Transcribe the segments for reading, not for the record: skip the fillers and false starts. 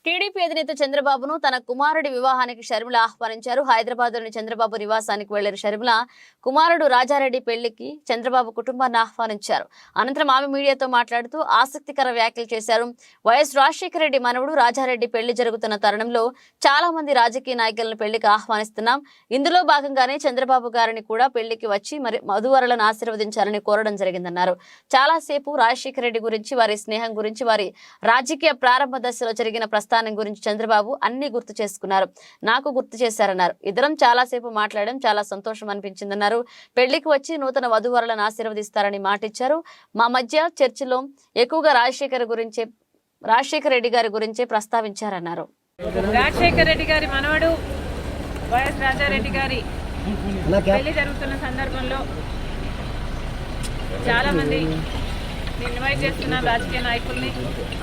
TDP అధినేత చంద్రబాబును తన కుమారుడి వివాహానికి షర్మిల ఆహ్వానించారు. హైదరాబాద్లోని చంద్రబాబు నివాసానికి వెళ్లిన షర్మిల కుమారుడు రాజారెడ్డి పెళ్లికి చంద్రబాబు కుటుంబాన్ని ఆహ్వానించారు. అనంతరం ఆమె మీడియాతో మాట్లాడుతూ ఆసక్తికర వ్యాఖ్యలు చేశారు. వైఎస్ రాజశేఖర రెడ్డి మనవడు రాజారెడ్డి పెళ్లి జరుగుతున్న తరుణంలో చాలా మంది రాజకీయ నాయకులను పెళ్లికి ఆహ్వానిస్తున్నాం. ఇందులో భాగంగానే చంద్రబాబు గారిని కూడా పెళ్లికి వచ్చి మరి వధూవరులను ఆశీర్వదించాలని కోరడం జరిగిందన్నారు. చాలాసేపు రాజశేఖర రెడ్డి గురించి, వారి స్నేహం గురించి, వారి రాజకీయ ప్రారంభ దశలో జరిగిన ప్రస్థానం గురించి చంద్రబాబు అన్ని గుర్తు చేసుకున్నారు. నాకు గుర్తు చేశారన్నారు. ఇద్దరం చాలాసేపు మాట్లాడడం చాలా సంతోషం అనిపించిందన్నారు. పెళ్లికి వచ్చి నూతన వధూవరులను ఆశీర్వదిస్తారని మాటిచ్చారు. మా మధ్య చర్చలో ఎక్కువగా రాజశేఖర రెడ్డి గారి గురించే ప్రస్తావించారన్నారు. రాజశేఖర రెడ్డి గారి మనవడు వైఎస్ రాజారెడ్డి గారి పెళ్లి జరుగుతున్న సందర్భంలో చాలా మంది ఇన్వైట్ చేస్తున్న రాజకీయ నాయకుల్ని,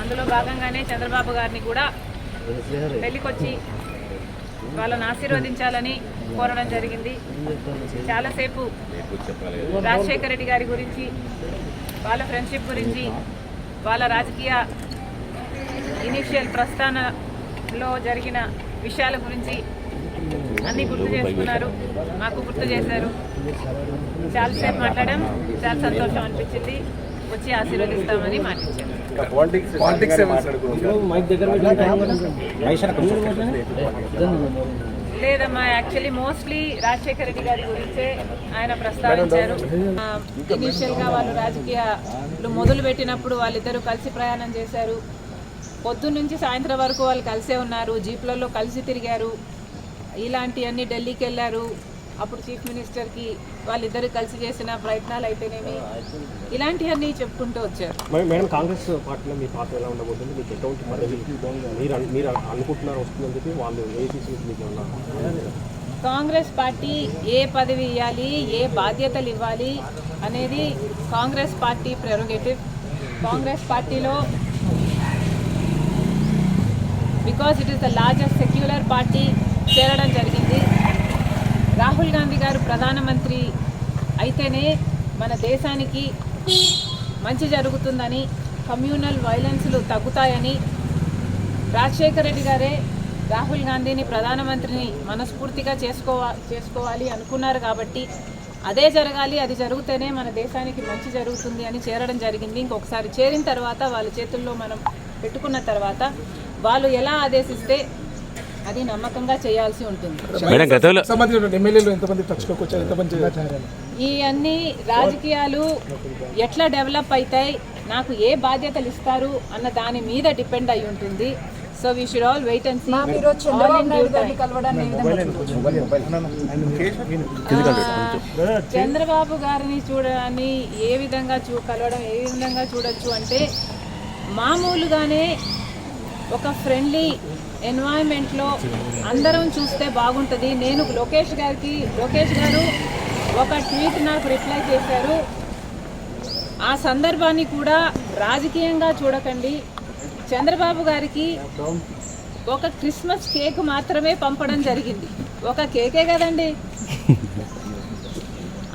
అందులో భాగంగానే చంద్రబాబు గారిని కూడా పెళ్లికొచ్చి వాళ్ళని ఆశీర్వదించాలని కోరడం జరిగింది. చాలాసేపు రాజశేఖర రెడ్డి గారి గురించి, వాళ్ళ ఫ్రెండ్షిప్ గురించి, వాళ్ళ రాజకీయ ఇనిషియల్ ప్రస్థానంలో జరిగిన విషయాల గురించి అన్నీ గుర్తు చేసుకున్నారు. మాకు గుర్తు చేశారు. చాలాసేపు మాట్లాడడం చాలా సంతోషం అనిపించింది. వచ్చి ఆశీర్వదిస్తామని మాటించారు. లేదమ్మా, యాక్చువల్లీ మోస్ట్లీ రాజశేఖర రెడ్డి గారి గురించే ఆయన ప్రస్తావించారు. ఇనీషియల్గా వాళ్ళు రాజకీయాలు మొదలు పెట్టినప్పుడు వాళ్ళిద్దరూ కలిసి ప్రయాణం చేశారు. పొద్దున్న నుంచి సాయంత్రం వరకు వాళ్ళు కలిసే ఉన్నారు. జీప్లలో కలిసి తిరిగారు. ఇలాంటివన్నీ ఢిల్లీకి వెళ్ళారు. అప్పుడు చీఫ్ మినిస్టర్కి వాళ్ళిద్దరు కలిసి చేసిన ప్రయత్నాలు అయితేనేమి, ఇలాంటివన్నీ చెప్పుకుంటూ వచ్చారు. మేడం, కాంగ్రెస్ పార్టీలో మీ పాత్ర ఎలా ఉండబోతుంది? మీకు ఎటువంటి పదవి మీరు అనుకుంటున్నారు వస్తుందని చెప్పి వాళ్ళు కాంగ్రెస్ పార్టీ ఏ పదవి ఇవ్వాలి, ఏ బాధ్యతలు ఇవ్వాలి అనేది కాంగ్రెస్ పార్టీ ప్రెరోగేటివ్. కాంగ్రెస్ పార్టీలో because it is the largest secular party చేరడం జరిగింది. రాహుల్ గాంధీ గారు ప్రధానమంత్రి అయితేనే మన దేశానికి మంచి జరుగుతుందని, కమ్యూనల్ వైలెన్స్లు తగ్గుతాయని రాజశేఖర రెడ్డి గారే రాహుల్ గాంధీని ప్రధానమంత్రిని మనస్ఫూర్తిగా చేసుకోవాలి అనుకున్నారు. కాబట్టి అదే జరగాలి, అది జరిగితేనే మన దేశానికి మంచి జరుగుతుంది అని చేరడం జరిగింది. ఇంకొకసారి చేరిన తర్వాత వాళ్ళ చేతుల్లో మనం పెట్టుకున్న తర్వాత వాళ్ళు ఎలా ఆదేశిస్తే అది నమ్మకంగా చేయాల్సి ఉంటుంది. ఈ అన్ని రాజకీయాలు ఎట్లా డెవలప్ అవుతాయి, నాకు ఏ బాధ్యతలు ఇస్తారు అన్న దాని మీద డిపెండ్ అయి ఉంటుంది. So we should all wait and see. Chandrababu గారిని చూడడాన్ని ఏ విధంగా కలవడం ఏ విధంగా చూడొచ్చు అంటే, మామూలుగానే ఒక ఫ్రెండ్లీ ఎన్వైరన్మెంట్లో అందరం చూస్తే బాగుంటుంది. నేను లోకేష్ గారు ఒక ట్వీట్ నాకు రిప్లై చేశారు. ఆ సందర్భాన్ని కూడా రాజకీయంగా చూడకండి. చంద్రబాబు గారికి ఒక క్రిస్మస్ కేక్ మాత్రమే పంపడం జరిగింది. ఒక కేకే కదండి,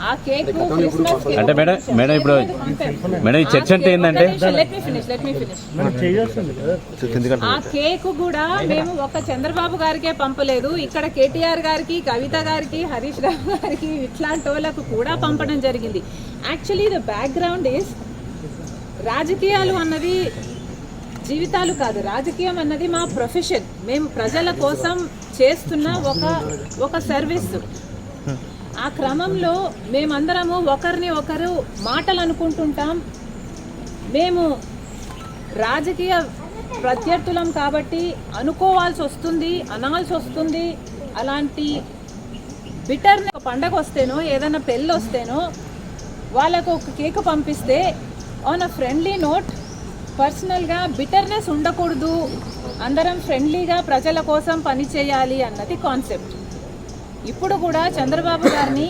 ఆ కేక్ అంటే మేడం ఇప్పుడు మేడం ఈ చర్చ అంటే ఏంటంటే, ఆ కేక్ కూడా మేము ఒక చంద్రబాబు గారికే పంపలేదు. ఇక్కడ కేటీఆర్ గారికి, కవిత గారికి, హరీష్ రావు గారికి, ఇట్లాంటి వాళ్ళకు కూడా పంపడం జరిగింది. యాక్చువల్లీ ద బ్యాక్గ్రౌండ్ ఈస్, రాజకీయాలు అన్నది జీవితాలు కాదు, రాజకీయం అన్నది మా ప్రొఫెషన్. మేము ప్రజల కోసం చేస్తున్న ఒక సర్వీస్. ఆ క్రమంలో మేమందరము ఒకరిని ఒకరు మాటలు అనుకుంటుంటాం. మేము రాజకీయ ప్రత్యర్థులం కాబట్టి అనుకోవాల్సి వస్తుంది, అనాల్సి వస్తుంది. అలాంటి బిటర్ని ఒక పండగ వస్తేనో, ఏదైనా పెళ్ళి వస్తేనో వాళ్ళకు ఒక కేక్ పంపిస్తే ఆన్ అ ఫ్రెండ్లీ నోట్, పర్సనల్గా బిటర్నెస్ ఉండకూడదు, అందరం ఫ్రెండ్లీగా ప్రజల కోసం పనిచేయాలి అన్నది కాన్సెప్ట్. ఇప్పుడు కూడా చంద్రబాబు గారిని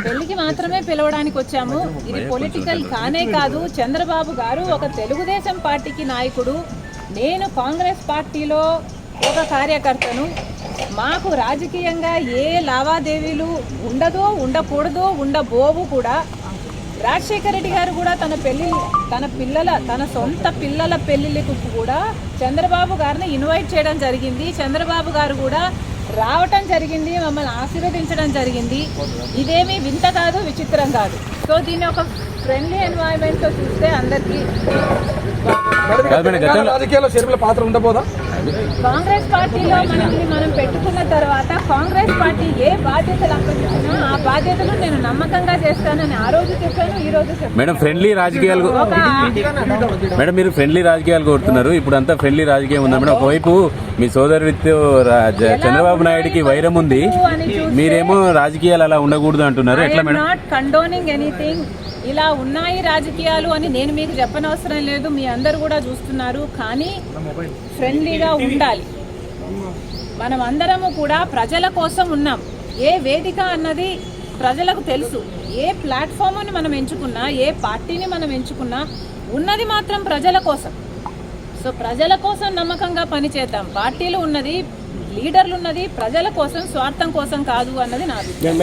పెళ్లికి మాత్రమే పిలవడానికి వచ్చాము. ఇది పొలిటికల్ కానే కాదు. చంద్రబాబు గారు ఒక తెలుగుదేశం పార్టీకి నాయకుడు, నేను కాంగ్రెస్ పార్టీలో ఒక కార్యకర్తను. మాకు రాజకీయంగా ఏ లావాదేవీలు ఉండదో, ఉండకూడదో, ఉండబోవు కూడా. రాజశేఖర రెడ్డి గారు కూడా తన సొంత పిల్లల పెళ్లిళ్ళకు కూడా చంద్రబాబు గారిని ఇన్వైట్ చేయడం జరిగింది. చంద్రబాబు గారు కూడా రావటం జరిగింది, మమ్మల్ని ఆశీర్వదించడం జరిగింది. ఇదేమీ వింత కాదు, విచిత్రం కాదు. సో దీన్ని ఒక ఫ్రెండ్లీ ఎన్వైరన్మెంట్ తో చూస్తే అందరికీ రాజకీయాల్లో షర్మిల పాత్ర ఉండబోదా? కాంగ్రెస్ పార్టీలో మనం పెట్టుకున్న తర్వాత కాంగ్రెస్ పార్టీ ఏ బాధ్యతలు అప్పగించినా ఆ బాధ్యతలు నేను నమ్మకంగా చేస్తానని ఆ రోజు చెప్పాను, ఈ రోజు చెప్పాను. మేడం ఫ్రెండ్లీ రాజకీయాలు మేడం మీరు ఫ్రెండ్లీ రాజకీయాలు కోరుతున్నారు. ఇప్పుడు అంతా ఫ్రెండ్లీ రాజకీయం ఉందా మేడం? ఒకవైపు మీ సోదరుడితో చంద్రబాబు నాయుడుకి వైరం ఉంది, మీరేమో రాజకీయాలు అలా ఉండకూడదు అంటున్నారు. ఎట్లా మేడం? Not condoning anything. ఇలా ఉన్నాయి రాజకీయాలు అని నేను మీకు చెప్పనవసరం లేదు, మీ అందరు కూడా చూస్తున్నారు. కానీ ఫ్రెండ్లీగా ఉండాలి. మనం అందరము కూడా ప్రజల కోసం ఉన్నాం. ఏ వేదిక అన్నది ప్రజలకు తెలుసు. ఏ ప్లాట్ఫామ్ని మనం ఎంచుకున్నా, ఏ పార్టీని మనం ఎంచుకున్నా ఉన్నది మాత్రం ప్రజల కోసం. సో ప్రజల కోసం నమ్మకంగా పనిచేద్దాం. పార్టీలు ఉన్నది, లీడర్లు ఉన్నది ప్రజల కోసం, స్వార్థం కోసం కాదు అన్నది నా అభిప్రాయం.